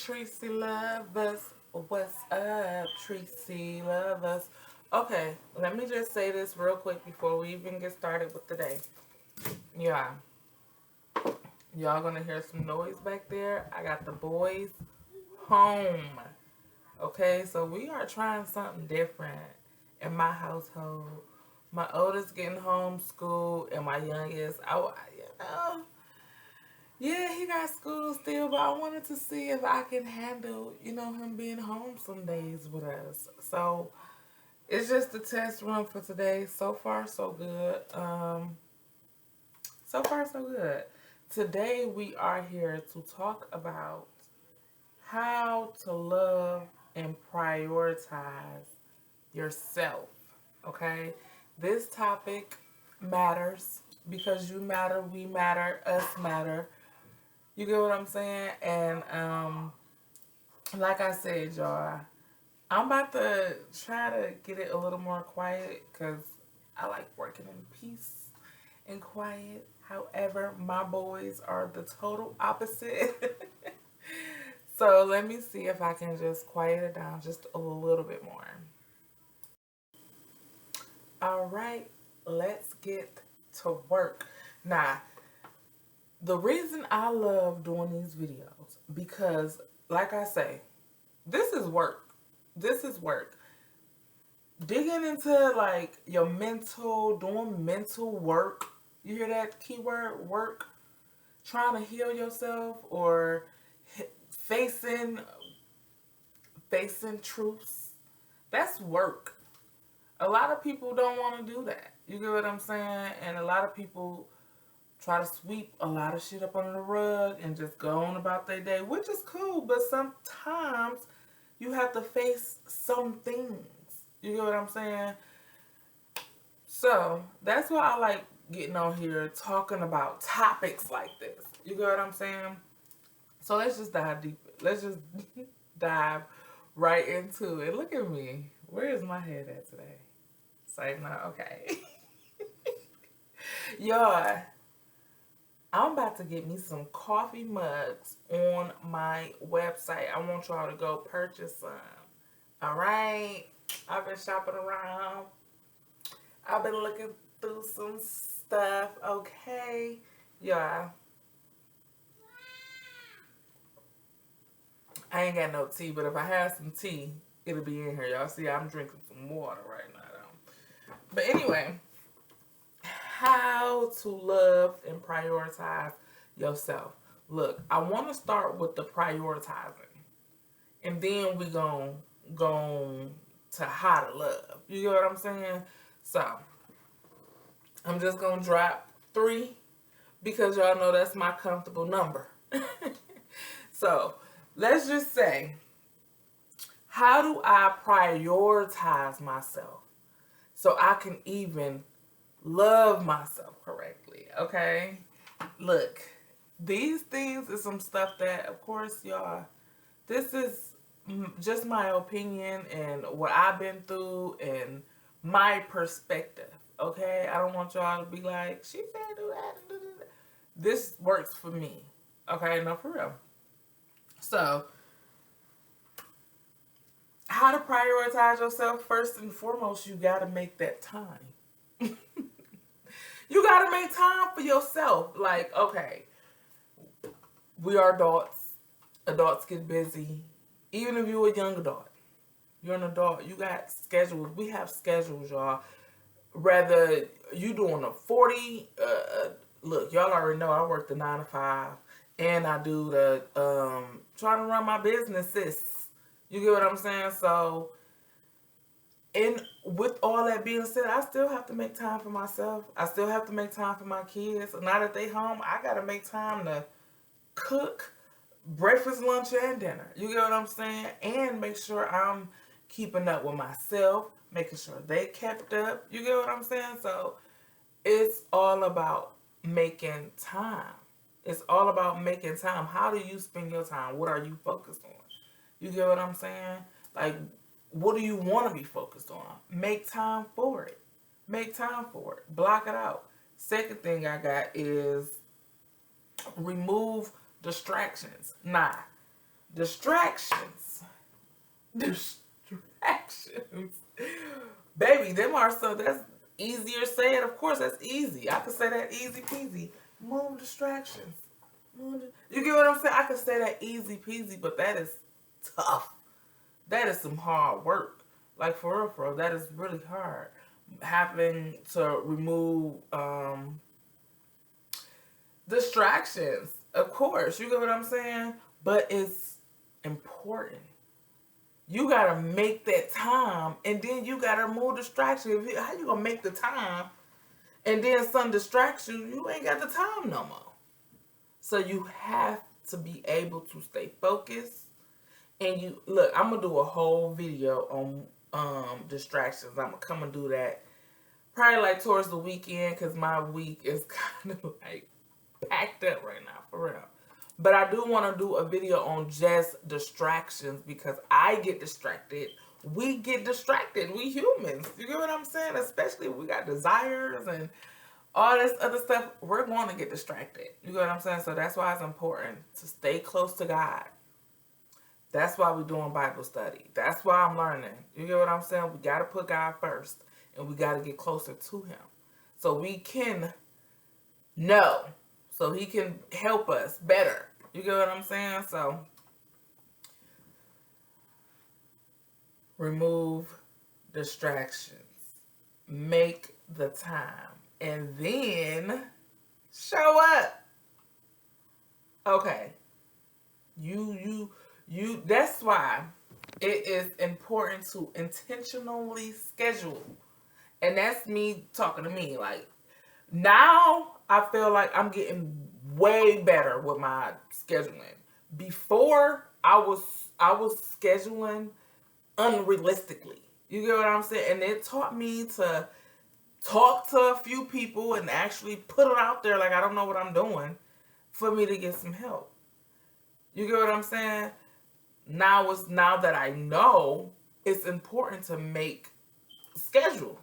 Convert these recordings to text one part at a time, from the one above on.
Tracy lovers. What's up, Tracy lovers? Okay, let me just say this real quick before we even get started with the day. Yeah, y'all gonna hear some noise back there. I got the boys home. Okay, so we are trying something different in my household. My oldest getting homeschooled, and my youngest, yeah, he got school still, but I wanted to see if I can handle, him being home some days with us. So it's just the test run for today. So far, so good. So far, so good. Today we are here to talk about how to love and prioritize yourself. Okay, this topic matters because you matter, we matter, us matter. You get what I'm saying? And like I said, y'all, I'm about to try to get it a little more quiet because I like working in peace and quiet. However, my boys are the total opposite. So let me see if I can just quiet it down just a little bit more. All right, let's get to work. Now, the reason I love doing these videos because, like I say, this is work. This is work. Digging into like your mental, doing mental work. You hear that keyword, work? Trying to heal yourself or facing facing truths. That's work. A lot of people don't want to do that. You get what I'm saying? And a lot of people try to sweep a lot of shit up under the rug and just go on about their day, which is cool, but sometimes you have to face some things. You get what I'm saying? So that's why I like getting on here talking about topics like this. You get what I'm saying? So let's just dive deep. Let's just dive right into it. Look at me. Where is my head at today? Say no, okay. Y'all, I'm about to get me some coffee mugs on my website. I want y'all to go purchase some. All right. I've been shopping around. I've been looking through some stuff. Okay. Yeah. I ain't got no tea, but if I have some tea, it'll be in here. Y'all see, I'm drinking some water right now. But anyway, how to love and prioritize yourself. Look, I want to start with the prioritizing, and then we gon' go to how to love. You get what I'm saying? So I'm just gonna drop 3 because y'all know that's my comfortable number. So let's just say, how do I prioritize myself so I can even love myself correctly? Okay, look, these things is some stuff that, of course, y'all, this is just my opinion and what I've been through and my perspective. Okay, I don't want y'all to be like, she said do that. This works for me. Okay, no, for real. So, how to prioritize yourself? First and foremost, you got to make that time. You got to make time for yourself. Like, okay, we are adults. Adults get busy. Even if you're a young adult, you're an adult. You got schedules. We have schedules, y'all. Whether you doing a 40, look, y'all already know I work the 9 to 5, and I do the trying to run my businesses. You get what I'm saying? So, and with all that being said, I still have to make time for myself. I still have to make time for my kids. Now that they home, I gotta make time to cook breakfast, lunch, and dinner. You get what I'm saying? And make sure I'm keeping up with myself, making sure they kept up. You get what I'm saying? So it's all about making time. It's all about making time. How do you spend your time? What are you focused on? You get what I'm saying? Like, what do you want to be focused on? Make time for it. Make time for it. Block it out. Second thing I got is remove distractions. Nah, Distractions. Distractions. Baby, them are so, that's easier said. Of course, that's easy. I could say that easy peasy. Move distractions. You get what I'm saying? I could say that easy peasy, but that is tough. That is some hard work. Like, for real, that is really hard. Having to remove distractions. Of course, you get what I'm saying? But it's important. You gotta make that time, and then you gotta remove distractions. How you gonna make the time, and then some distracts you? You ain't got the time no more. So you have to be able to stay focused. And you look, I'm gonna do a whole video on distractions. I'm gonna come and do that probably like towards the weekend, because my week is kind of like packed up right now, for real. But I do want to do a video on just distractions, because I get distracted. We get distracted. We humans. You get what I'm saying? Especially if we got desires and all this other stuff. We're going to get distracted. You get what I'm saying? So that's why it's important to stay close to God. That's why we're doing Bible study. That's why I'm learning. You get what I'm saying? We got to put God first, and we got to get closer to Him so we can know, so He can help us better. You get what I'm saying? So remove distractions, make the time, and then show up. Okay. That's why it is important to intentionally schedule. And that's me talking to me. Like, now I feel like I'm getting way better with my scheduling. Before, I was scheduling unrealistically. You get what I'm saying? And it taught me to talk to a few people and actually put it out there like I don't know what I'm doing for me to get some help. You get what I'm saying? Now that I know, it's important to make schedule.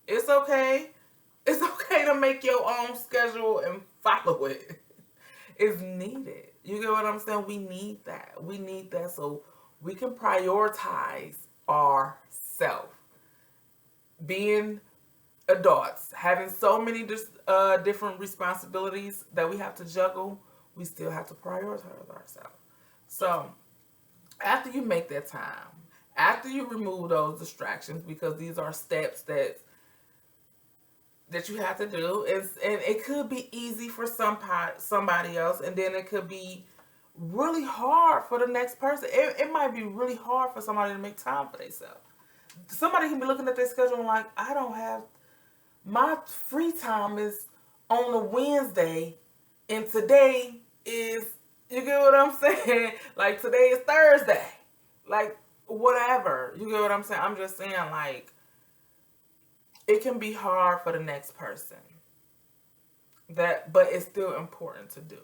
It's okay. It's okay to make your own schedule and follow it. It's needed. You get what I'm saying? We need that. We need that so we can prioritize ourselves. Being adults, having so many different responsibilities that we have to juggle, we still have to prioritize ourselves. So after you make that time, after you remove those distractions, because these are steps that you have to do, and it could be easy for somebody else, and then it could be really hard for the next person. It might be really hard for somebody to make time for themselves. Somebody can be looking at their schedule and like, I don't have, my free time is on a Wednesday, and today is, you get what I'm saying? Like, today is Thursday. Like, whatever. You get what I'm saying? I'm just saying, like, it can be hard for the next person. But it's still important to do.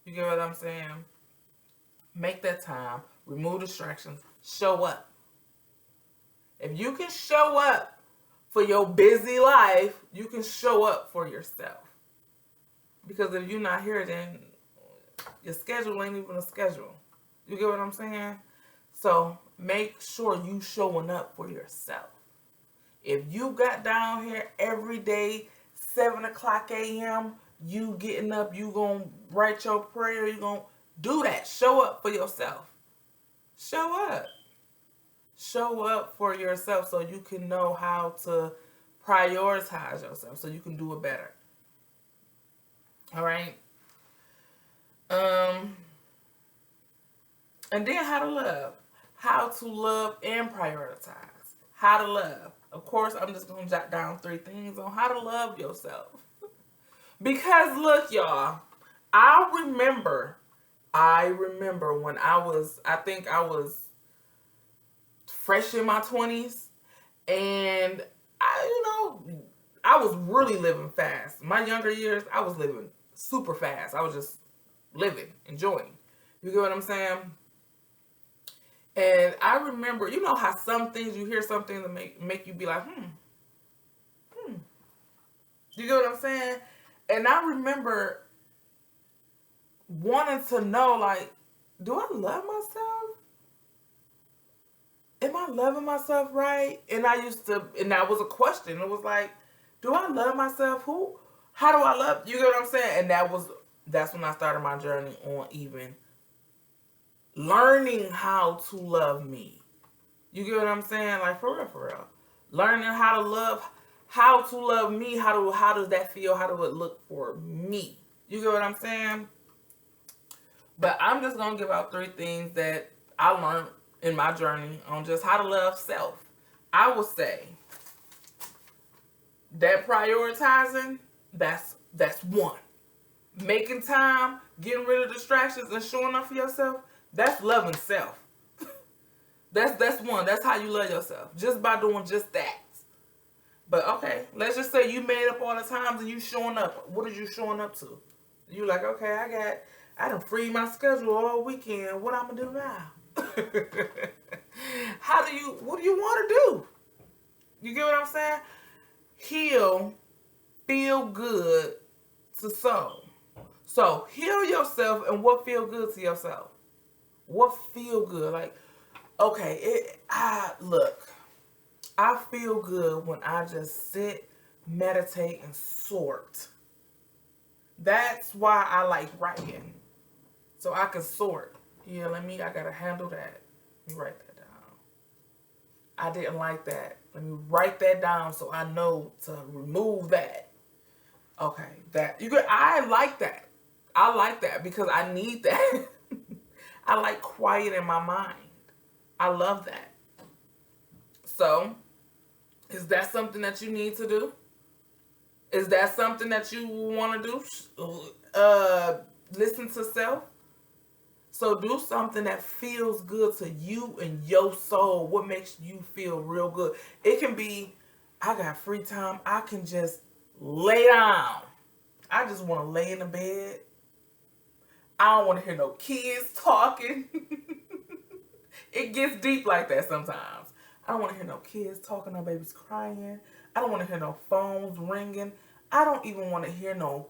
You get what I'm saying? Make that time. Remove distractions. Show up. If you can show up for your busy life, you can show up for yourself. Because if you're not here, then your schedule ain't even a schedule. You get what I'm saying? So make sure you showing up for yourself. If you got down here every day, 7 o'clock a.m., you getting up, you going to write your prayer, you going to do that. Show up for yourself. Show up. Show up for yourself so you can know how to prioritize yourself, so you can do it better. All right? And then how to love. How to love and prioritize. How to love. Of course, I'm just going to jot down 3 things on how to love yourself. Because look, y'all, I remember when I think I was fresh in my 20s, and I was really living fast. My younger years, I was living super fast. I was just living, enjoying. You get what I'm saying? And I remember, you know how some things, you hear something that make you be like, You get what I'm saying? And I remember wanting to know, like, do I love myself? Am I loving myself right? And that was a question. It was like, do I love myself? How do I love, you get what I'm saying? And that's when I started my journey on even learning how to love me. You get what I'm saying? Like, for real, for real. Learning how to love me. How does that feel? How do it look for me? You get what I'm saying? But I'm just gonna give out 3 things that I learned in my journey on just how to love self. I would say that prioritizing, that's one. Making time, getting rid of distractions, and showing up for yourself, that's loving self. That's one. That's how you love yourself. Just by doing just that. But okay, let's just say you made up all the times and you showing up. What are you showing up to? You like, okay, I done freed my schedule all weekend. What I'm gonna do now? What do you want to do? You get what I'm saying? Heal, feel good to soul. So heal yourself, and what feel good to yourself? What feel good? Like, okay, I feel good when I just sit, meditate, and sort. That's why I like writing. So I can sort. Yeah, I gotta handle that. Let me write that down. I didn't like that. Let me write that down so I know to remove that. Okay, I like that. I like that because I need that. I like quiet in my mind. I love that. So, is that something that you need to do? Is that something that you want to do? Listen to self. So do something that feels good to you and your soul. What makes you feel real good? It can be, I got free time. I can just lay down. I just want to lay in the bed. I don't want to hear no kids talking. It gets deep like that sometimes. I don't want to hear no kids talking, no babies crying. I don't want to hear no phones ringing. I don't even want to hear no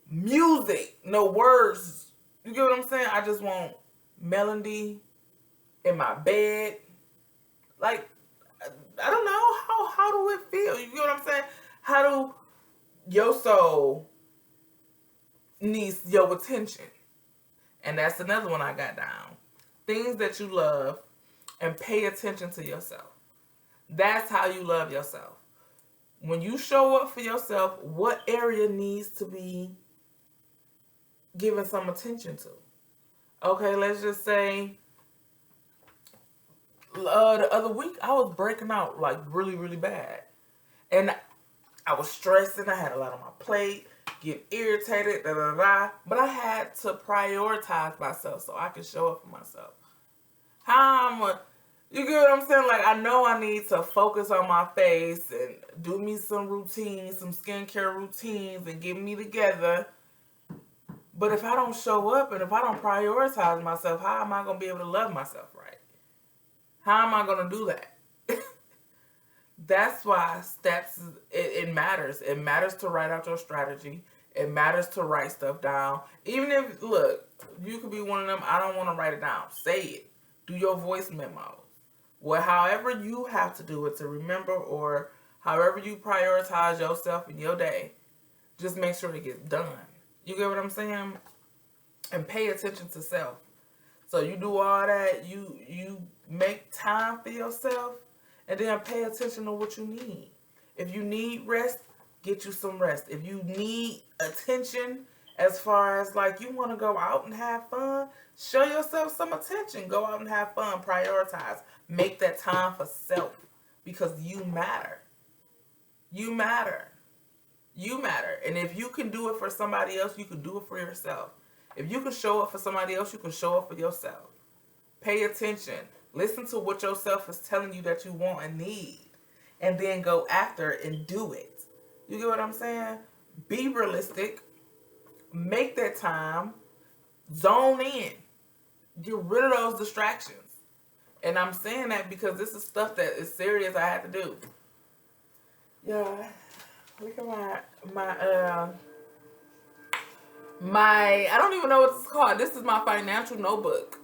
music, no words. You get what I'm saying? I just want melody in my bed. Like, I don't know. How do it feel? You get what I'm saying? How do your soul needs your attention? And that's another one I got down. Things that you love and pay attention to yourself. That's how you love yourself. When you show up for yourself, what area needs to be given some attention to? Okay, let's just say the other week I was breaking out like really, really bad. And I was stressing. I had a lot on my plate, getting irritated, but I had to prioritize myself so I could show up for myself. You get what I'm saying? Like, I know I need to focus on my face and do me some routines, some skincare routines, and get me together. But if I don't show up and if I don't prioritize myself, how am I going to be able to love myself right? How am I going to do that? That's why it matters. It matters to write out your strategy. It matters to write stuff down. Even if, look, you could be one of them, I don't want to write it down. Say it. Do your voice memos. Well, however you have to do it to remember, or however you prioritize yourself in your day, just make sure it gets done. You get what I'm saying? And pay attention to self. So you do all that, you make time for yourself, and then pay attention to what you need. If you need rest, get you some rest. If you need attention, as far as like you want to go out and have fun, show yourself some attention. Go out and have fun. Prioritize. Make that time for self, because you matter. You matter. You matter. And if you can do it for somebody else, you can do it for yourself. If you can show up for somebody else, you can show up for yourself. Pay attention. Listen to what yourself is telling you that you want and need. And then go after it and do it. You get what I'm saying? Be realistic. Make that time. Zone in. Get rid of those distractions. And I'm saying that because this is stuff that is serious I have to do. Yeah. Look at my I don't even know what it's called. This is my financial notebook.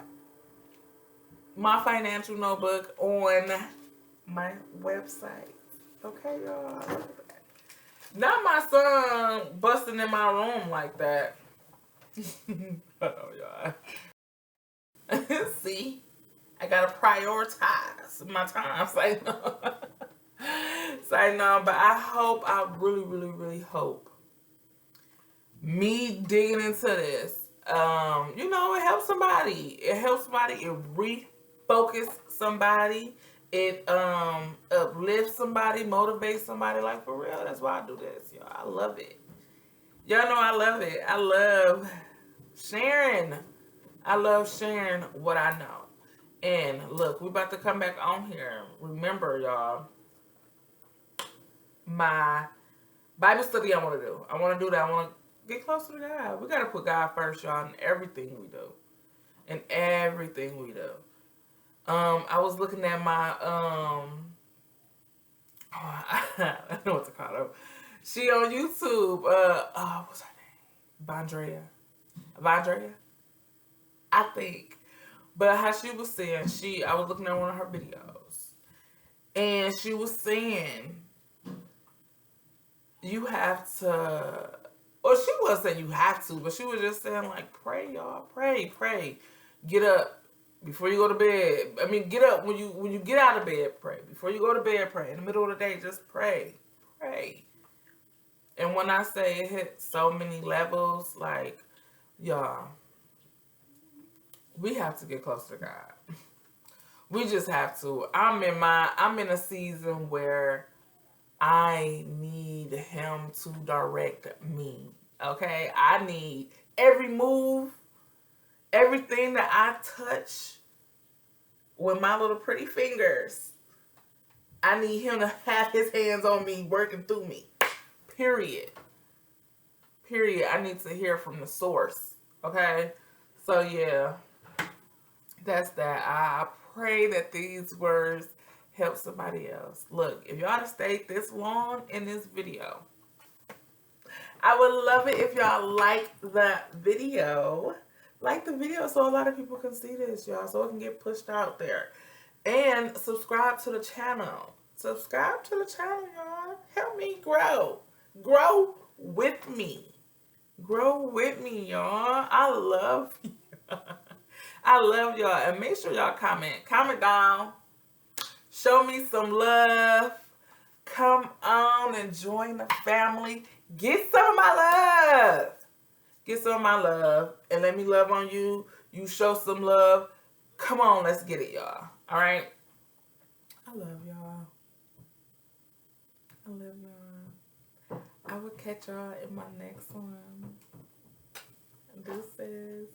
my financial notebook on my website. Okay, y'all. Not my son busting in my room like that. Oh, y'all. See, I gotta prioritize my time. Say no. Say no, but I really, really, really hope me digging into this, it helps somebody. It helps somebody. It refocus somebody. It uplifts somebody, motivates somebody. Like, for real, that's why I do this, y'all. I love it. Y'all know I love it. I love sharing. I love sharing what I know. And look, we're about to come back on here. Remember, y'all, my Bible study I want to do. I want to do that. I want to get closer to God. We got to put God first, y'all, in everything we do. In everything we do. I was looking at my, I know what to call her. She on YouTube, what's her name? Vondrea? I think. But how she was saying, I was looking at one of her videos, and she was saying, you have to, or she wasn't saying you have to, but she was just saying, like, pray, y'all, pray. Get up before you go to bed. I mean, get up when you get out of bed, pray. Before you go to bed, pray. In the middle of the day, just pray. And when I say it hit so many levels, like, y'all, we have to get closer to God. We just have to. I'm in a season where I need him to direct me. Okay? I need every move, everything that I touch with my little pretty fingers. I need him to have his hands on me, working through me. Period. I need to hear from the source. Okay? So yeah, that's that. I pray that these words help somebody else. Look, if y'all have stayed this long in this video, I would love it if y'all like the video. Like the video so a lot of people can see this, y'all, so it can get pushed out there. And subscribe to the channel. Subscribe to the channel, y'all. Help me grow. Grow with me. Grow with me, y'all. I love you. I love y'all. And make sure y'all comment. Comment down. Show me some love. Come on and join the family. Get some of my love. Get some of my love. And let me love on you. You show some love. Come on, let's get it, y'all. All right? I love y'all. I love y'all. I will catch y'all in my next one. Deuces.